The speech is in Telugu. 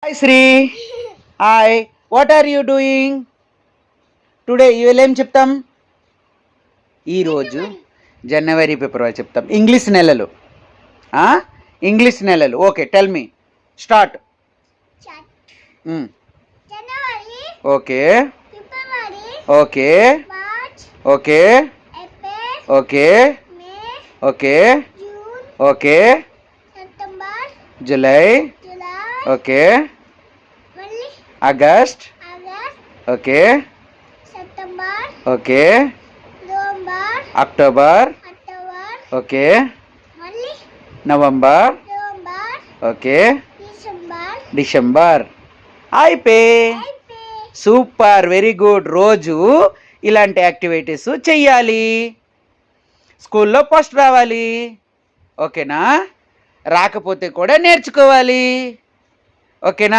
Hi Sri. Hi. What are you doing? Today ఇవాళ ఏం చెప్తాం? ఈరోజు జనవరి ఫిబ్రవరి చెప్తాం. ఇంగ్లీష్ నెలలు. ఇంగ్లీష్ నెలలు. Okay, tell me. Start. January, okay February, okay March, okay April, okay May, okay June, okay September, July July, okay మళ్ళీ August August, okay September, okay November, October October, okay మళ్ళీ November November, okay December, December. అయిపోయి ఏప్రిల్. Super, very good. రోజు ఇలాంటి యాక్టివిటీస్ చెయ్యాలి, స్కూల్లో ఫస్ట్ రావాలి. ఓకేనా? రాకపోతే కూడా నేర్చుకోవాలి. ఓకేనా?